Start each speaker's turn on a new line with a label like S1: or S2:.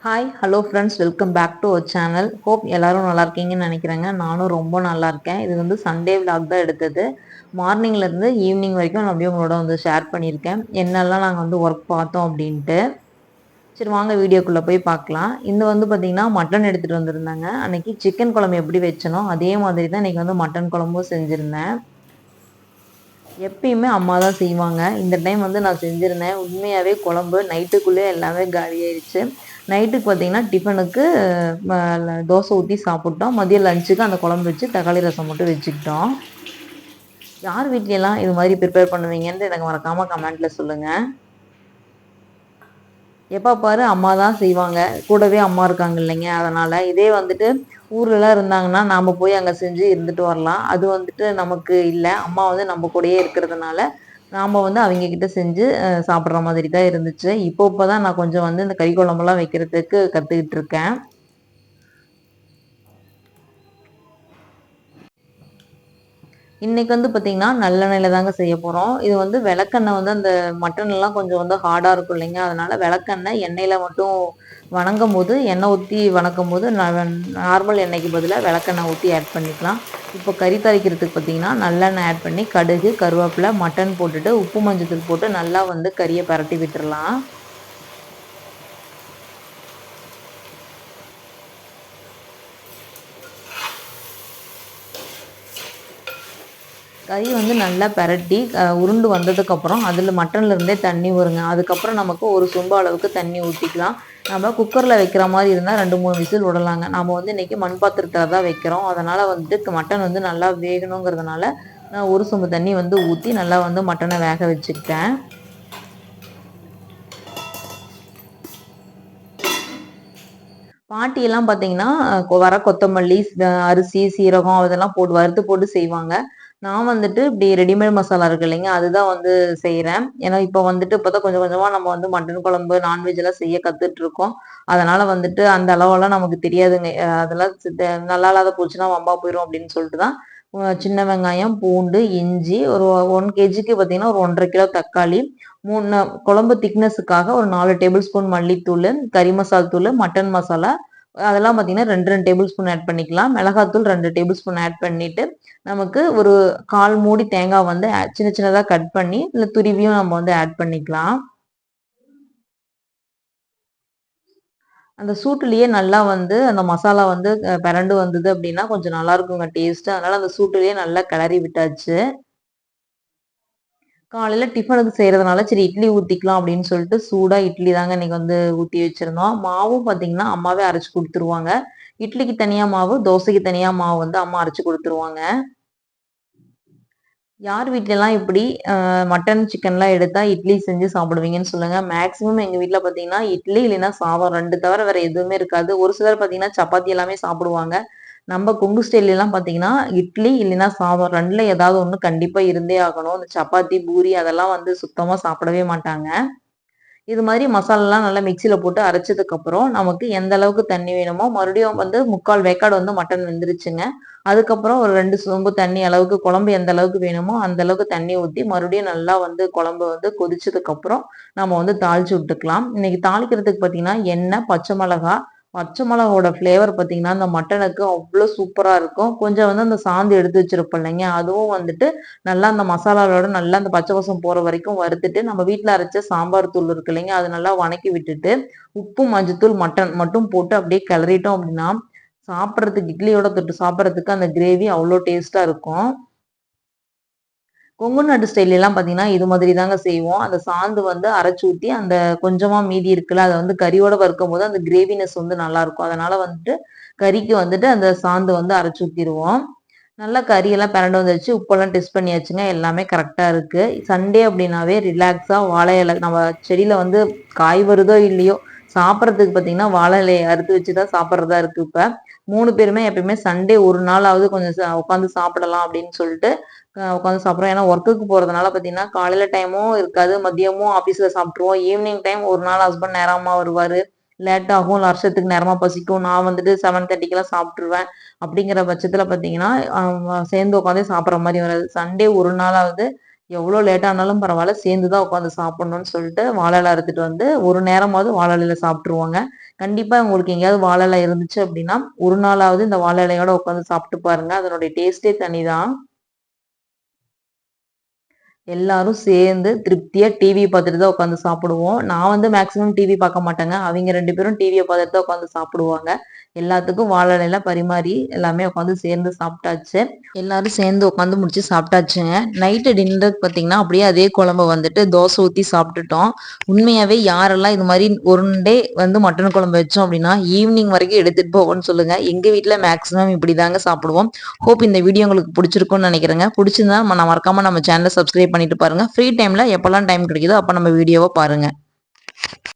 S1: Hi hello friends, welcome back to our channel. Hope எல்லாரும் நல்லா இருக்கீங்கன்னு நினைக்கிறேங்க. நானும் ரொம்ப நல்லா இருக்கேன். இது வந்து சண்டே விலாக் தான் எடுத்தது. மார்னிங்லேருந்து ஈவினிங் வரைக்கும் நான் அப்படியே உங்களோட வந்து ஷேர் பண்ணியிருக்கேன். என்னெல்லாம் நாங்கள் வந்து ஒர்க் பார்த்தோம் அப்படின்ட்டு. சரி வாங்க வீடியோக்குள்ளே போய் பார்க்கலாம். இந்த வந்து பார்த்தீங்கன்னா மட்டன் எடுத்துகிட்டு வந்திருந்தாங்க. அன்னைக்கு சிக்கன் குழம்பு எப்படி வச்சனோ அதே மாதிரி தான் இன்றைக்கி வந்து மட்டன் குழம்பும் செஞ்சுருந்தேன். எப்பயுமே அம்மா தான் செய்வாங்க. இந்த டைம் வந்து நான் செஞ்சுருந்தேன். உண்மையாகவே குழம்பு நைட்டுக்குள்ளேயே எல்லாமே காலியாயிடுச்சு. நைட்டுக்கு பார்த்தீங்கன்னா டிஃபனுக்கு தோசை ஊற்றி சாப்பிட்டோம். மதியம் லஞ்சுக்கு அந்த குழம்பு வச்சு தக்காளி ரசம் மட்டும் வச்சுக்கிட்டோம். யார் வீட்லலாம் இது மாதிரி ப்ரிப்பேர் பண்ணுவீங்கன்னு எனக்கு மறக்காமல் கமெண்ட்டில் சொல்லுங்கள். எப்போ பாரு அம்மா தான் செய்வாங்க. கூடவே அம்மா இருக்காங்க இல்லைங்க. அதனால் இதே வந்துட்டு ஊர்லலாம் இருந்தாங்கன்னா நாம் போய் அங்கே செஞ்சு இருந்துட்டு வரலாம். அது வந்துட்டு நமக்கு இல்லை. அம்மா வந்து நம்ம கூடயே இருக்கிறதுனால நாம் வந்து அவங்கக்கிட்ட செஞ்சு சாப்பிட்ற மாதிரி தான் இருந்துச்சு. இப்போ தான் நான் கொஞ்சம் வந்து இந்த கறி குழம்புலாம் வைக்கிறதுக்கு கற்றுக்கிட்டு இருக்கேன். இன்னைக்கு வந்து பார்த்தீங்கன்னா நல்லெண்ணெயில் தாங்க செய்ய போகிறோம். இது வந்து விளக்கெண்ணெய் வந்து அந்த மட்டன்லாம் கொஞ்சம் வந்து ஹார்டாக இருக்கும் இல்லைங்க. அதனால் விளக்கெண்ணெய் எண்ணெயில் மட்டும் வணங்கும் போது எண்ணெய் ஊற்றி வணக்கும் போது நார்மல் எண்ணெய்க்கு பதிலாக விளக்கெண்ணெய் ஊற்றி ஆட் பண்ணிக்கலாம். இப்போ கறி தாளிக்கிறதுக்கு பார்த்தீங்கன்னா நல்லெண்ணெய் ஆட் பண்ணி கடுகு கருவேப்பிலை மட்டன் போட்டுட்டு உப்பு மஞ்சத்தூள் போட்டு நல்லா வந்து கறியை பரட்டி விட்டுறலாம். கறி வந்து நல்லா பெரட்டி உருண்டு வந்ததுக்கப்புறம் அதில் மட்டன்லேருந்தே தண்ணி வருங்க. அதுக்கப்புறம் நமக்கு ஒரு சொம்பு அளவுக்கு தண்ணி ஊற்றிக்கலாம். நம்ம குக்கரில் வைக்கிற மாதிரி இருந்தால் 2-3 விசில் விடலாங்க. நம்ம வந்து இன்றைக்கி மண் பாத்திரத்தில் தான் வைக்கிறோம். அதனால் வந்துட்டு மட்டன் வந்து நல்லா வேகணுங்கிறதுனால நான் ஒரு சொம்பு தண்ணி வந்து ஊற்றி நல்லா வந்து மட்டனை வேக வச்சுக்கிட்டேன். பாட்டியெல்லாம் பார்த்தீங்கன்னா வர கொத்தமல்லி அரிசி சீரகம் அதெல்லாம் போட்டு வறுத்து போட்டு செய்வாங்க. நான் வந்துட்டு இப்படி ரெடிமேட் மசாலா இருக்கு இல்லைங்க, அதுதான் வந்து செய்கிறேன். ஏன்னா இப்போ வந்துட்டு இப்போ தான் கொஞ்சம் கொஞ்சமாக நம்ம வந்து மட்டன் குழம்பு நான்வெஜ் எல்லாம் செய்ய கற்றுட்ருக்கோம். அதனால் வந்துட்டு அந்த அளவெல்லாம் நமக்கு தெரியாதுங்க. அதெல்லாம் நல்லா இல்லாத போச்சுன்னா வம்பா போயிடும் அப்படின்னு சொல்லிட்டு தான் சின்ன வெங்காயம் பூண்டு இஞ்சி ஒரு 1 கேஜிக்கு பார்த்தீங்கன்னா ஒரு 1.5 கிலோ தக்காளி 3 குழம்பு திக்னஸுக்காக ஒரு 4 டேபிள் ஸ்பூன் மல்லித்தூள் கறி மசால் தூள் மட்டன் மசாலா அதெல்லாம் பார்த்தீங்கன்னா 2 டேபிள் ஸ்பூன் ஆட் பண்ணிக்கலாம். மிளகாத்தூள் 2 டேபிள் ஸ்பூன் ஆட் பண்ணிட்டு நமக்கு ஒரு 1/4 மூடி தேங்காய் வந்து சின்ன சின்னதாக கட் பண்ணி இல்லை துருவியும் நம்ம வந்து ஆட் பண்ணிக்கலாம். அந்த சூட்டுலேயே நல்லா வந்து அந்த மசாலா வந்து பிரண்டு வந்தது அப்படின்னா கொஞ்சம் நல்லா இருக்குங்க டேஸ்ட்டு. அதனால அந்த சூட்டுலேயே நல்லா கிளறி விட்டாச்சு. காலையில டிஃபனுக்கு செய்யறதுனால சரி இட்லி ஊத்திக்கலாம் அப்படின்னு சொல்லிட்டு சூடா இட்லி தாங்க இன்னைக்கு வந்து ஊத்தி வச்சிருந்தோம். மாவும் பார்த்தீங்கன்னா அம்மாவே அரைச்சு குடுத்துருவாங்க. இட்லிக்கு தனியா மாவு, தோசைக்கு தனியா மாவு வந்து அம்மா அரைச்சு குடுத்துருவாங்க. யார் வீட்லலாம் இப்படி மட்டன், சிக்கன்லாம் எடுத்தா இட்லி செஞ்சு சாப்பிடுவீங்கன்னு சொல்லுங்க. மேக்ஸிமம் எங்க வீட்ல பார்த்தீங்கன்னா, இட்லி இல்லைன்னா சாதம் 2 தவிர வேற எதுவுமே இருக்காது. ஒரு சிலர் பார்த்தீங்கன்னா, சப்பாத்தி எல்லாமே சாப்பிடுவாங்க. நம்ம கொங்கு ஸ்டைல்லாம் பார்த்தீங்கன்னா, இட்லி இல்லைன்னா சாதம் 2ல ஏதாவது ஒண்ணு கண்டிப்பா இருந்தே ஆகணும். இந்த சப்பாத்தி, பூரி அதெல்லாம் வந்து சுத்தமா சாப்பிடவே மாட்டாங்க. இது மாதிரி மசாலாலாம் நல்லா மிக்ஸியில போட்டு அரைச்சதுக்கப்புறம், நமக்கு எந்த அளவுக்கு தண்ணி வேணுமோ, மறுபடியும் வந்து 3/4 வேக்காடு வந்து மட்டன் வெந்துருச்சுங்க. அதுக்கப்புறம் ஒரு 2 சொம்பு தண்ணி அளவுக்கு குழம்பு எந்த அளவுக்கு வேணுமோ, அந்த அளவுக்கு தண்ணி ஊத்தி, மறுபடியும் நல்லா வந்து குழம்பு வந்து கொதிச்சதுக்கப்புறம், நம்ம வந்து தாளிச்சு விட்டுக்கலாம். இன்னைக்கு தாளிக்கிறதுக்கு பார்த்தீங்கன்னா, எண்ணெய், பச்சை மிளகாவோட ஃப்ளேவர் பார்த்தீங்கன்னா, அந்த மட்டனுக்கு அவ்ளோ சூப்பரா இருக்கும். கொஞ்சம் வந்து அந்த சாந்து எடுத்து வச்சிருப்போம் இல்லைங்க, அதுவும் வந்துட்டு நல்லா அந்த மசாலாவோட நல்லா அந்த பச்சை வாசம் போற வரைக்கும் வறுத்துட்டு, நம்ம வீட்ல அரைச்ச சாம்பார் தூள் இருக்கு இல்லைங்க, அது நல்லா வணக்கி விட்டுட்டு, உப்பு, மஞ்சத்தூள், மட்டன் மட்டும் போட்டு அப்படியே கிளறிட்டோம் அப்படின்னா, சாப்பிடுறதுக்கு இட்லியோட தொட்டு சாப்பிடுறதுக்கு அந்த கிரேவி அவ்ளோ டேஸ்ட்டா இருக்கும். கொங்கு நாட்டு ஸ்டைல்லாம் பார்த்தீங்கன்னா, இது மாதிரி தாங்க செய்வோம். அந்த சாந்து வந்து அரைச்சு ஊத்தி, அந்த கொஞ்சமா மீதி இருக்குல்ல, அத வந்து கறியோட வறுக்கும்போது அந்த கிரேவினஸ் வந்து நல்லாருக்கும். அதனால வந்துட்டு, கறிக்கு வந்துட்டு அந்த சாந்து வந்து அரைச்சு ஊத்திருவோம். நல்லா கறியெல்லாம் பிரண்டு வந்துருச்சு. உப்பெல்லாம் டெஸ்ட் பண்ணியாச்சுங்க. எல்லாமே கரெக்ட்டா இருக்கு. சண்டே அப்படின்னாவே ரிலாக்ஸா வாழை இலை நம்ம செடியில வந்து காய் வருதோ இல்லையோ, சாப்பிடுறதுக்கு பார்த்தீங்கன்னா, வாழை இலைய அறுத்து வச்சு தான் சாப்பிடுறதா இருக்கு இப்ப. 3 பேருமே எப்பயுமே சண்டே ஒரு நாளாவது கொஞ்சம் உட்காந்து சாப்பிடலாம் அப்படின்னு சொல்லிட்டு உட்காந்து சாப்பிடுறோம். ஏன்னா ஒர்க்குக்கு போறதுனால பார்த்தீங்கன்னா, காலையில டைமும் இருக்காது. மதியமும் ஆஃபீஸ்ல சாப்பிட்டுருவோம். ஈவினிங் டைம் ஒரு நாள் ஹஸ்பண்ட் நேரமா வருவாரு. லேட் ஆகும். வருஷத்துக்கு நேரமா பசிக்கும். நான் வந்துட்டு 7:30க்கெல்லாம் சாப்பிட்டுருவேன். அப்படிங்கிற பட்சத்துல பார்த்தீங்கன்னா, சேர்ந்து உட்காந்தே சாப்பிடுற மாரி வராது. சண்டே ஒரு நாளாவது எவ்வளோ லேட் ஆனாலும் பரவாயில்ல சேர்ந்து தான் உட்காந்து சாப்பிடணும்னு சொல்லிட்டு வாழை இலை அறுத்துட்டு வந்து ஒரு நேரமாவது வாழை இலையில சாப்பிட்டுருவாங்க. கண்டிப்பா உங்களுக்கு எங்கேயாவது வாழை இலை இருந்துச்சு அப்படின்னா, ஒரு நாளாவது இந்த வாழை இலையோட உட்காந்து சாப்பிட்டு பாருங்க. அதனுடைய டேஸ்ட்டே தனிதான். எல்லாரும் சேர்ந்து திருப்தியா டிவி பார்த்துட்டு தான் உட்காந்து சாப்பிடுவோம். நான் வந்து மேக்ஸிமம் டிவி பார்க்க மாட்டேங்க. அவிங்க 2 பேரும் டிவிய பார்த்துட்டு தான் உட்காந்து சாப்பிடுவாங்க. எல்லாத்துக்கும் வாழை இலையில பரிமாறி எல்லாமே உட்காந்து சேர்ந்து சாப்பிட்டாச்சு. எல்லாரும் சேர்ந்து உட்காந்து முடிச்சு சாப்பிட்டாச்சுங்க. நைட்டு டின்னருக்கு பார்த்தீங்கன்னா, அப்படியே அதே குழம்ப வந்துட்டு தோசை ஊத்தி சாப்பிட்டுட்டோம். உண்மையாவே யாரெல்லாம் இது மாரி ஒரு டே வந்து மட்டன் குழம்பு வச்சோம் அப்படின்னா, ஈவினிங் வரைக்கும் எடுத்துட்டு போவோம்ன்னு சொல்லுங்க. எங்க வீட்ல மேக்ஸிமம் இப்படிதாங்க சாப்பிடுவோம். ஹோப் இந்த வீடியோ உங்களுக்கு பிடிச்சிருக்கும்னு நினைக்கிறேங்க. பிடிச்சிருந்தா மறக்காம நம்ம சேனலை சப்ஸ்கிரைப் பண்ணிட்டு பாருங்க. ஃப்ரீ டைம்ல எப்பல்லாம் டைம் கிடைக்குதோ அப்ப நம்ம வீடியோவை பாருங்க.